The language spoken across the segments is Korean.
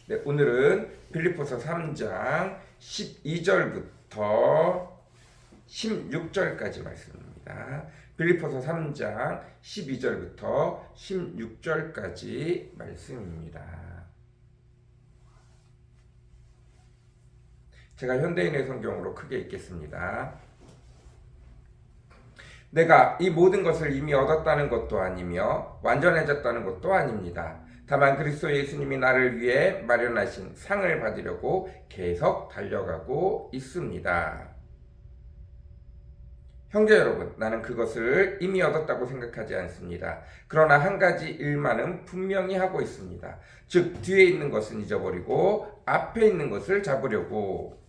네, 오늘은 빌립보서 3장 12절부터 16절까지 말씀입니다. 빌립보서 3장 12절부터 16절까지 말씀입니다. 제가 현대인의 성경으로 크게 읽겠습니다. 내가 이 모든 것을 이미 얻었다는 것도 아니며 완전해졌다는 것도 아닙니다. 다만 그리스도 예수님이 나를 위해 마련하신 상을 받으려고 계속 달려가고 있습니다. 형제 여러분, 나는 그것을 이미 얻었다고 생각하지 않습니다. 그러나 한 가지 일만은 분명히 하고 있습니다. 즉, 뒤에 있는 것은 잊어버리고 앞에 있는 것을 잡으려고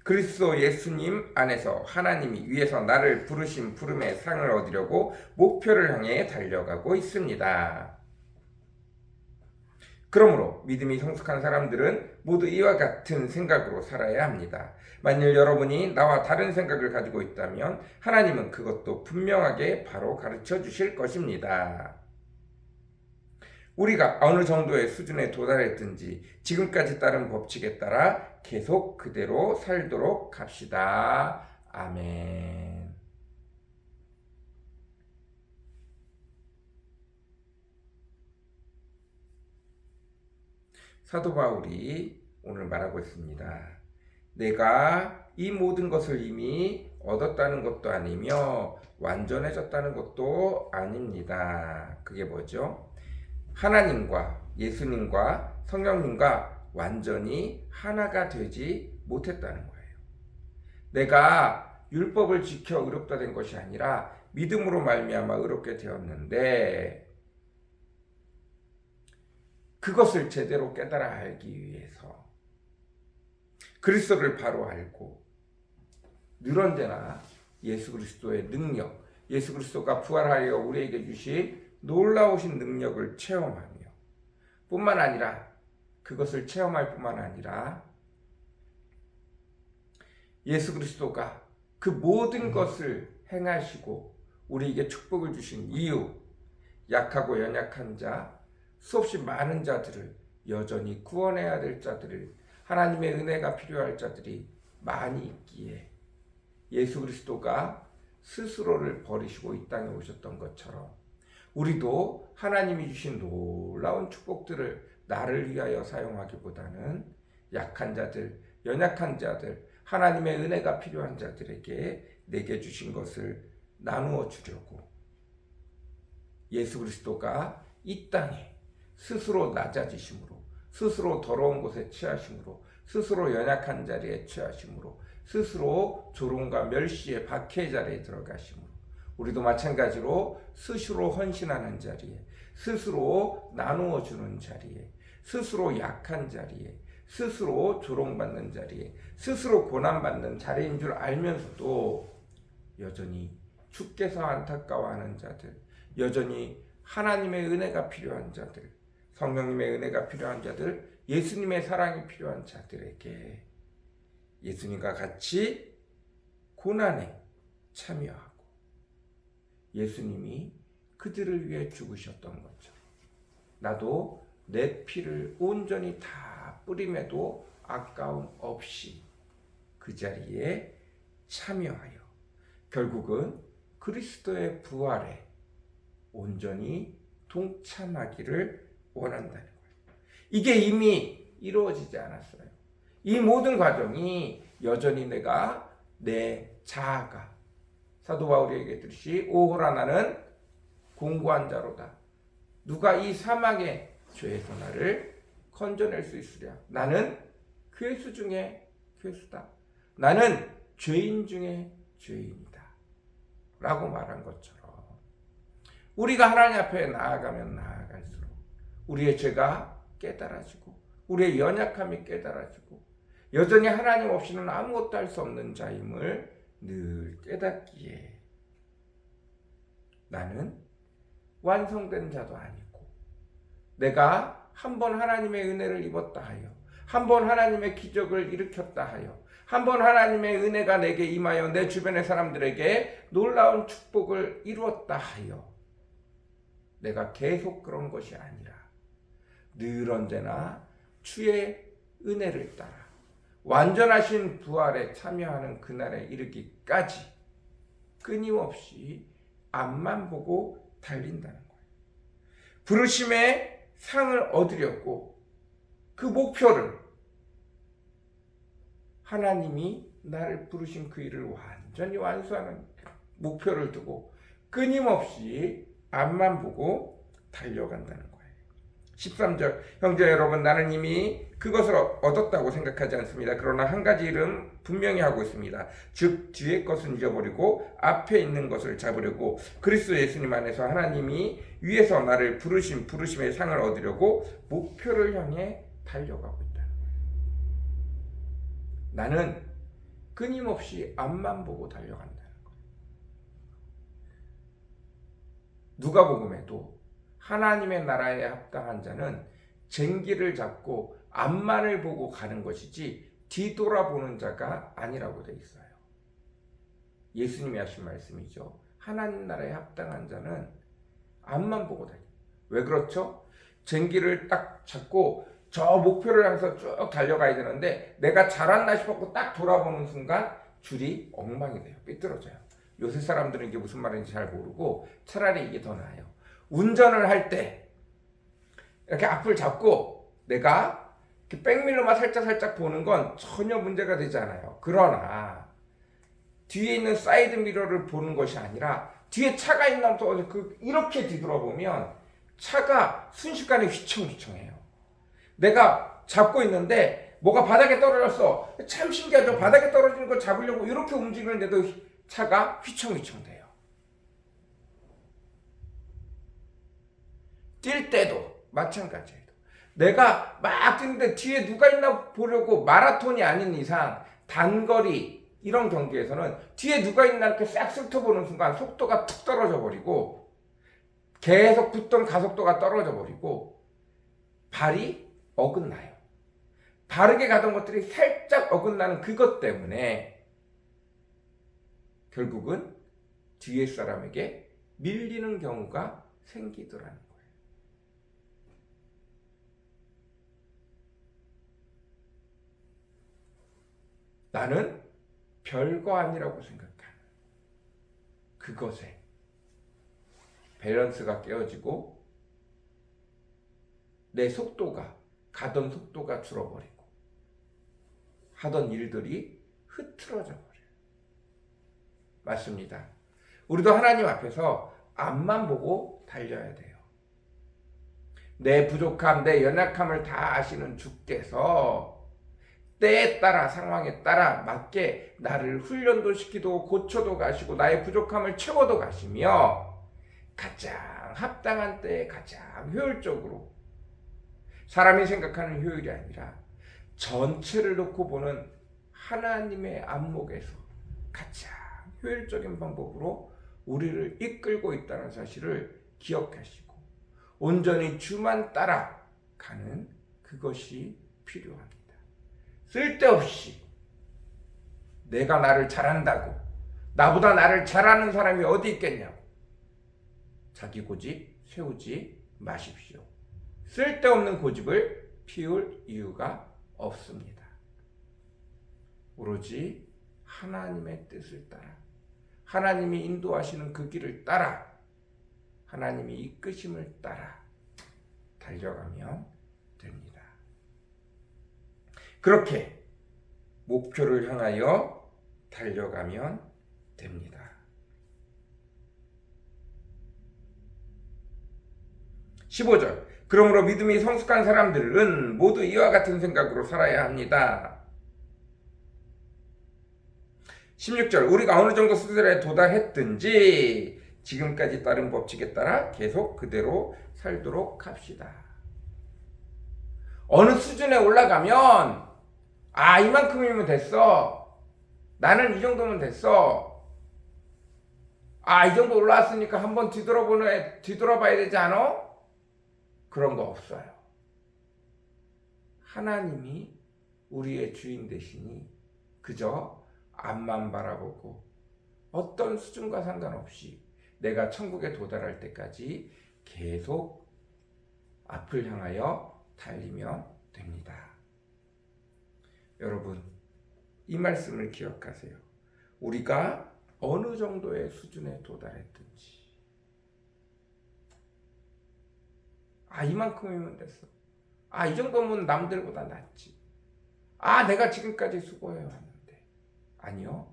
그리스도 예수님 안에서 하나님이 위에서 나를 부르신 부름의 상을 얻으려고 목표를 향해 달려가고 있습니다. 그러므로 믿음이 성숙한 사람들은 모두 이와 같은 생각으로 살아야 합니다. 만일 여러분이 나와 다른 생각을 가지고 있다면 하나님은 그것도 분명하게 바로 가르쳐 주실 것입니다. 우리가 어느 정도의 수준에 도달했든지 지금까지 따른 법칙에 따라 계속 그대로 살도록 합시다. 아멘. 사도 바울이 오늘 말하고 있습니다. 내가 이 모든 것을 이미 얻었다는 것도 아니며 완전해졌다는 것도 아닙니다. 그게 뭐죠? 하나님과 예수님과 성령님과 완전히 하나가 되지 못했다는 거예요. 내가 율법을 지켜 의롭다 된 것이 아니라 믿음으로 말미암아 의롭게 되었는데 그것을 제대로 깨달아 알기 위해서 그리스도를 바로 알고 늘 언제나 예수 그리스도의 능력, 예수 그리스도가 부활하여 우리에게 주신 놀라우신 능력을 체험하며 뿐만 아니라 그것을 체험할 뿐만 아니라 예수 그리스도가 그 모든 것을 행하시고 우리에게 축복을 주신 이유, 약하고 연약한 자, 수없이 많은 자들을 여전히 구원해야 될 자들을 하나님의 은혜가 필요할 자들이 많이 있기에 예수 그리스도가 스스로를 버리시고 이 땅에 오셨던 것처럼 우리도 하나님이 주신 놀라운 축복들을 나를 위하여 사용하기보다는 약한 자들, 연약한 자들, 하나님의 은혜가 필요한 자들에게 내게 주신 것을 나누어 주려고 예수 그리스도가 이 땅에 스스로 낮아지심으로, 스스로 더러운 곳에 취하심으로, 스스로 연약한 자리에 취하심으로, 스스로 조롱과 멸시의 박해 자리에 들어가심으로 우리도 마찬가지로 스스로 헌신하는 자리에, 스스로 나누어 주는 자리에, 스스로 약한 자리에, 스스로 조롱받는 자리에, 스스로 고난받는 자리인 줄 알면서도 여전히 주께서 안타까워하는 자들, 여전히 하나님의 은혜가 필요한 자들, 성령님의 은혜가 필요한 자들, 예수님의 사랑이 필요한 자들에게 예수님과 같이 고난에 참여하고 예수님이 그들을 위해 죽으셨던 것처럼 나도 내 피를 온전히 다 뿌림에도 아까움 없이 그 자리에 참여하여 결국은 그리스도의 부활에 온전히 동참하기를 원한다는 거예요. 이게 이미 이루어지지 않았어요. 이 모든 과정이 여전히 내가 내 자아가 사도 바울이 얘기했듯이 오호라 나는 공고한 자로다. 누가 이 사망의 죄에서 나를 건져낼 수 있으랴. 나는 괴수 중에 괴수다. 나는 죄인 중에 죄인이다. 라고 말한 것처럼 우리가 하나님 앞에 나아가면 나아갈수록 우리의 죄가 깨달아지고 우리의 연약함이 깨달아지고 여전히 하나님 없이는 아무것도 할 수 없는 자임을 늘 깨닫기에 나는 완성된 자도 아니고 내가 한 번 하나님의 은혜를 입었다 하여 한 번 하나님의 기적을 일으켰다 하여 한 번 하나님의 은혜가 내게 임하여 내 주변의 사람들에게 놀라운 축복을 이루었다 하여 내가 계속 그런 것이 아니라 늘 언제나 주의 은혜를 따라 완전하신 부활에 참여하는 그날에 이르기까지 끊임없이 앞만 보고 달린다는 거예요. 부르심의 상을 얻으려고 그 목표를, 하나님이 나를 부르신 그 일을 완전히 완수하는 목표를 두고 끊임없이 앞만 보고 달려간다는 거예요. 13절, 형제 여러분, 나는 이미 그것을 얻었다고 생각하지 않습니다. 그러나 한 가지 일은 분명히 하고 있습니다. 즉 뒤의 것은 잊어버리고 앞에 있는 것을 잡으려고 그리스도 예수님 안에서 하나님이 위에서 나를 부르심의 상을 얻으려고 목표를 향해 달려가고 있다. 나는 끊임없이 앞만 보고 달려간다는 거예요. 누가복음에도 하나님의 나라에 합당한 자는 쟁기를 잡고 앞만을 보고 가는 것이지 뒤돌아보는 자가 아니라고 되어 있어요. 예수님이 하신 말씀이죠. 하나님 나라에 합당한 자는 앞만 보고 다녀요. 왜 그렇죠? 쟁기를 딱 잡고 저 목표를 향해서 쭉 달려가야 되는데 내가 잘한다 싶었고 딱 돌아보는 순간 줄이 엉망이 돼요. 삐뚤어져요. 요새 사람들은 이게 무슨 말인지 잘 모르고 차라리 이게 더 나아요. 운전을 할 때 이렇게 앞을 잡고 내가 이렇게 백밀러만 살짝 보는 건 전혀 문제가 되지 않아요. 그러나 뒤에 있는 사이드 미러를 보는 것이 아니라 뒤에 차가 있나 또 이렇게 뒤돌아보면 차가 순식간에 휘청휘청해요. 내가 잡고 있는데 뭐가 바닥에 떨어졌어. 참 신기하죠. 바닥에 떨어지는 거 잡으려고 이렇게 움직이는데도 차가 휘청휘청돼요. 뛸 때도 마찬가지예요. 내가 막 뛰는데 뒤에 누가 있나 보려고 마라톤이 아닌 이상 단거리 이런 경기에서는 뒤에 누가 있나 이렇게 싹 훑어보는 순간 속도가 툭 떨어져 버리고 계속 붙던 가속도가 떨어져 버리고 발이 어긋나요. 바르게 가던 것들이 살짝 어긋나는 그것 때문에 결국은 뒤에 사람에게 밀리는 경우가 생기더라는 거예요. 나는 별거 아니라고 생각하는 그것에 밸런스가 깨어지고 내 속도가 가던 속도가 줄어버리고 하던 일들이 흐트러져 버려요. 맞습니다. 우리도 하나님 앞에서 앞만 보고 달려야 돼요. 내 부족함, 내 연약함을 다 아시는 주께서 때에 따라 상황에 따라 맞게 나를 훈련도 시키고 고쳐도 가시고 나의 부족함을 채워도 가시며 가장 합당한 때에 가장 효율적으로 사람이 생각하는 효율이 아니라 전체를 놓고 보는 하나님의 안목에서 가장 효율적인 방법으로 우리를 이끌고 있다는 사실을 기억하시고 온전히 주만 따라가는 그것이 필요합니다. 쓸데없이 내가 나를 잘한다고 나보다 나를 잘하는 사람이 어디 있겠냐고 자기 고집 세우지 마십시오. 쓸데없는 고집을 피울 이유가 없습니다. 오로지 하나님의 뜻을 따라 하나님이 인도하시는 그 길을 따라 하나님이 이끄심을 따라 달려가면 됩니다. 그렇게 목표를 향하여 달려가면 됩니다. 15절, 그러므로 믿음이 성숙한 사람들은 모두 이와 같은 생각으로 살아야 합니다. 16절, 우리가 어느 정도 수준에 도달했든지 지금까지 따른 법칙에 따라 계속 그대로 살도록 합시다. 어느 수준에 올라가면 이만큼이면 됐어. 나는 이 정도면 됐어. 이 정도 올라왔으니까 한번 뒤돌아봐야 되지 않아? 그런 거 없어요. 하나님이 우리의 주인 되시니 그저 앞만 바라보고 어떤 수준과 상관없이 내가 천국에 도달할 때까지 계속 앞을 향하여 달리면 됩니다. 여러분, 이 말씀을 기억하세요. 우리가 어느 정도의 수준에 도달했든지, 이만큼이면 됐어. 이 정도면 남들보다 낫지. 내가 지금까지 수고해왔는데. 아니요.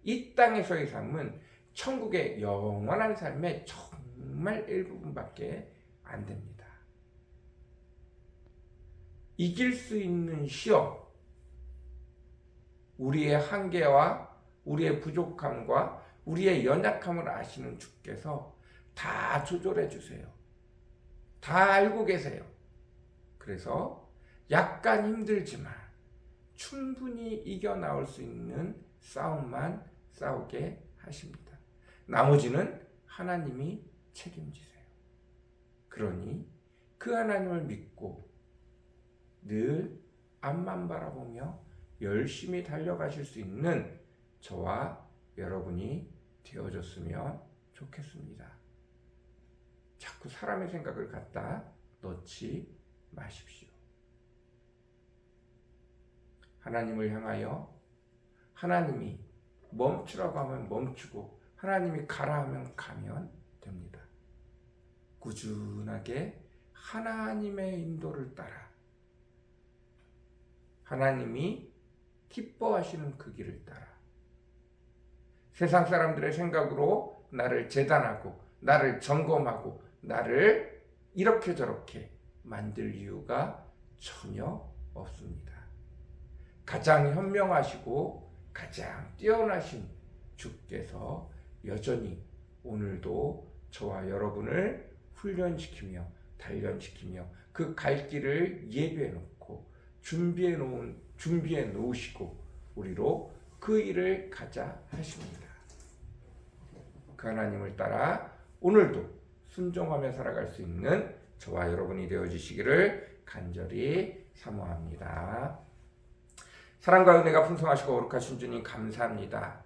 이 땅에서의 삶은 천국의 영원한 삶의 정말 일부분밖에 안 됩니다. 이길 수 있는 시험, 우리의 한계와 우리의 부족함과 우리의 연약함을 아시는 주께서 다 조절해 주세요. 다 알고 계세요. 그래서 약간 힘들지만 충분히 이겨나올 수 있는 싸움만 싸우게 하십니다. 나머지는 하나님이 책임지세요. 그러니 그 하나님을 믿고 늘 앞만 바라보며 열심히 달려가실 수 있는 저와 여러분이 되어줬으면 좋겠습니다. 자꾸 사람의 생각을 갖다 넣지 마십시오. 하나님을 향하여 하나님이 멈추라고 하면 멈추고 하나님이 가라 하면 가면 됩니다. 꾸준하게 하나님의 인도를 따라 하나님이 기뻐하시는 그 길을 따라 세상 사람들의 생각으로 나를 재단하고 나를 점검하고 나를 이렇게 저렇게 만들 이유가 전혀 없습니다. 가장 현명하시고 가장 뛰어나신 주께서 여전히 오늘도 저와 여러분을 훈련시키며 단련시키며 그 갈 길을 예비해 놓고 준비해 놓으시고 우리로 그 일을 가자 하십니다. 그 하나님을 따라 오늘도 순종하며 살아갈 수 있는 저와 여러분이 되어주시기를 간절히 사모합니다. 사랑과 은혜가 풍성하시고 거룩하신 주님 감사합니다.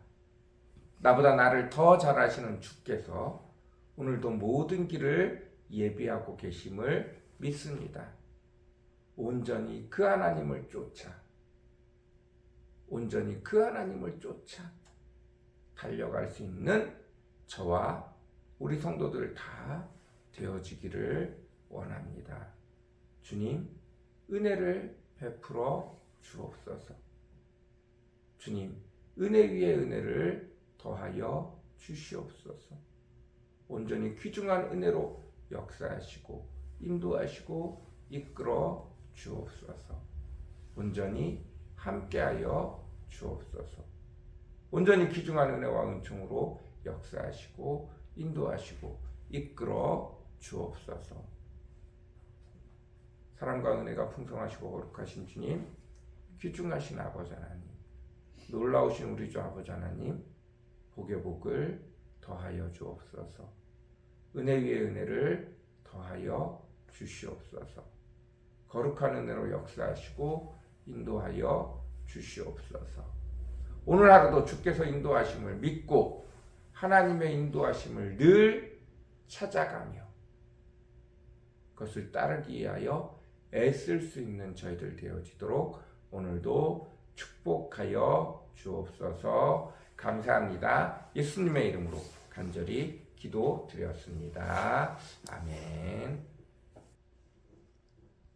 나보다 나를 더 잘 아시는 주께서 오늘도 모든 길을 예비하고 계심을 믿습니다. 온전히 그 하나님을 쫓아 달려갈 수 있는 저와 우리 성도들 다 되어지기를 원합니다. 주님, 은혜를 베풀어 주옵소서. 주님, 은혜 위에 은혜를 더하여 주시옵소서. 온전히 귀중한 은혜로 역사하시고 인도하시고 이끌어 주옵소서. 온전히 함께하여 주옵소서. 온전히 귀중한 은혜와 은총으로 역사하시고 인도하시고 이끌어 주옵소서. 사랑과 은혜가 풍성하시고 거룩하신 주님, 귀중하신 아버지 하나님, 놀라우신 우리 주 아버지 하나님, 복의 복을 더하여 주옵소서. 은혜 위에 은혜를 더하여 주시옵소서. 거룩한 은혜로 역사하시고 인도하여 주시옵소서. 오늘 하루도 주께서 인도하심을 믿고 하나님의 인도하심을 늘 찾아가며 그것을 따르기 위하여 애쓸 수 있는 저희들 되어지도록 오늘도 축복하여 주옵소서. 감사합니다. 예수님의 이름으로 간절히 기도드렸습니다. 아멘.